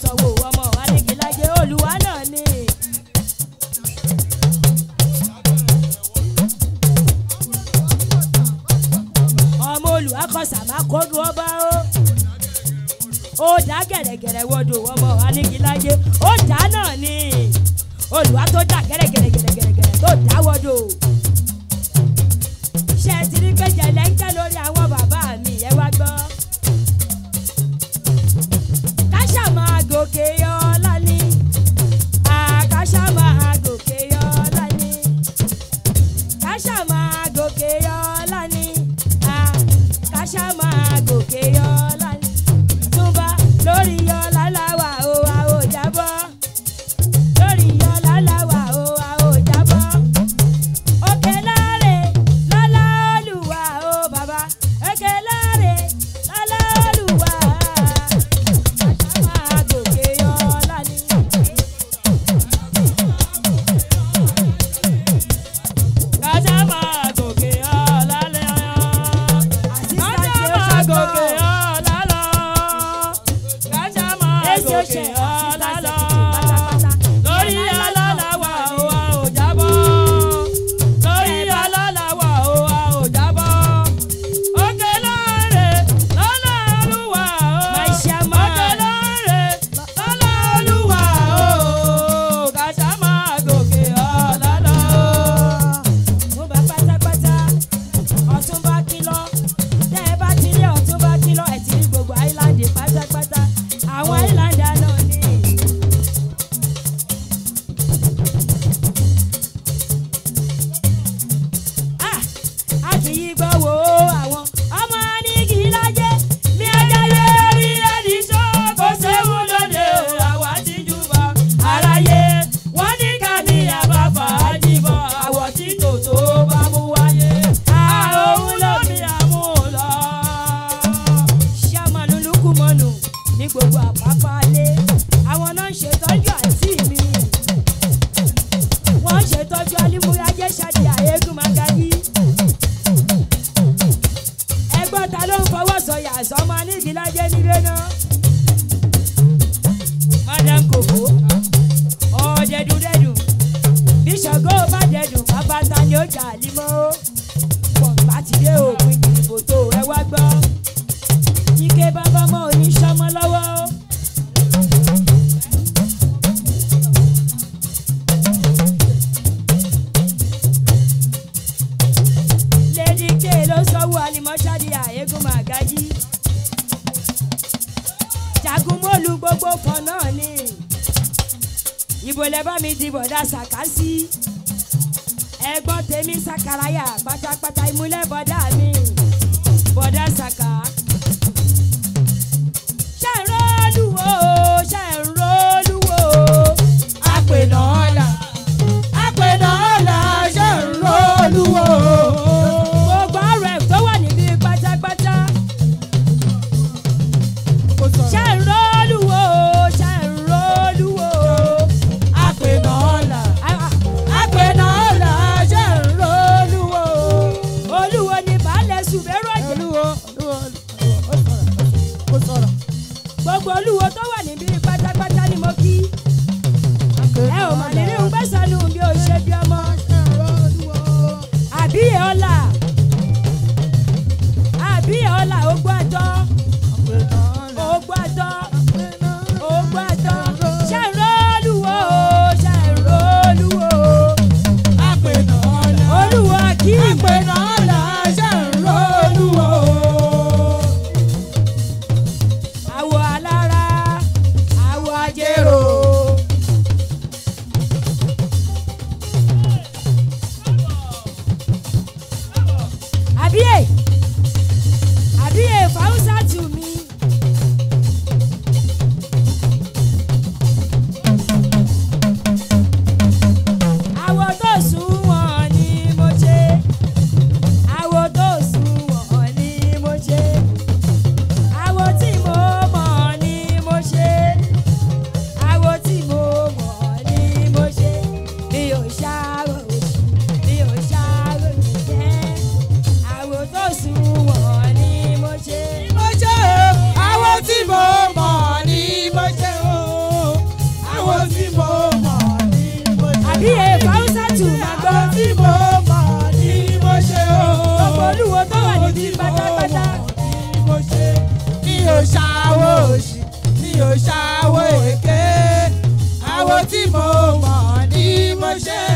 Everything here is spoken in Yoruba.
sanwó ọmọ Anígilájé Olúwa náà ni. ọmọ olùwàkọ̀sà máa kógun ọba ó dá gẹ̀rẹ́gẹ̀rẹ́ wọ́dọ̀ ọmọ Anígilájé ó dá náà ni Olúwa tó dá gẹ̀rẹ́gẹ̀rẹ́ tó dá wọ́dọ̀. ṣé ti rí pé jẹ̀lẹ́ńkẹ́ lórí àwọn bàbá mi ẹ wá gbọ́. káṣá máa gòkè ọlá ni káṣá máa gòkè ọlá ni káṣá máa gòkè ọlá ni káṣá máa gòkè ọlá ni túnbà lórí ọlá làwà ó a ò jábọ́ lórí ọlá làwà ó a ò jábọ́ òkè láre lọ́lá Olúwa ó bàbá òkè láre lọ́lá Olúwa káṣá máa gòkè ọlá ni. káṣá máa gòkè ọlá ni. Ọmọ Anígilájé nílé náà Madam Koko ọ̀dẹ̀dùdẹ̀dù bí Ṣàngó bá dẹ̀dùn bàbá ta ni ó jà límọ́ pọ̀npá ti dé òpin ìdìbò tó ẹ wá gbọ́ ike bàbá mọ́ oníṣọ́mọ́ lọ́wọ́. Lady K ló sọ́wọ́ alimọ́ṣáde àyégún màgájí jagunmọ́lù gbogbo kan náà ni ìbò lẹ́bàá mi di bọ̀dá sàkásí ẹ̀gbọ́n tèmi sàkàràyà pátápátá ìmúlẹ̀ bọ̀dá mi bọ̀dá sàkà. ṣàǹrọ̀lùwò ṣàǹrọ̀lùwò àpènà ọ̀la ṣàǹrọ̀lùwò. gbogbo ọ̀rẹ́ tó wà níbí pátápátá ṣàǹrọ̀lùwò ṣàǹrọ̀lùwò àpènà ọ̀la ṣàǹrọ̀lùwò. olúwo ni baálẹ̀ ṣùgbẹ́rọ̀ jẹ́ gbogbo olúwo tó wà níbí pátápátá ni mo kí ẹ ò mà nílé ń gbẹ́sànù bí o ṣe bí ọmọ àbíyè ọ̀la ogbó àtọ́ ṣàǹrọ̀lùwò olúwo kí àpènà ọ̀la ṣàǹrọ̀lùwò. àwọ̀ alára àwọ̀ ajérò. ò ṣàwò èké àwo tí mo mọ̀ ni mo ṣe.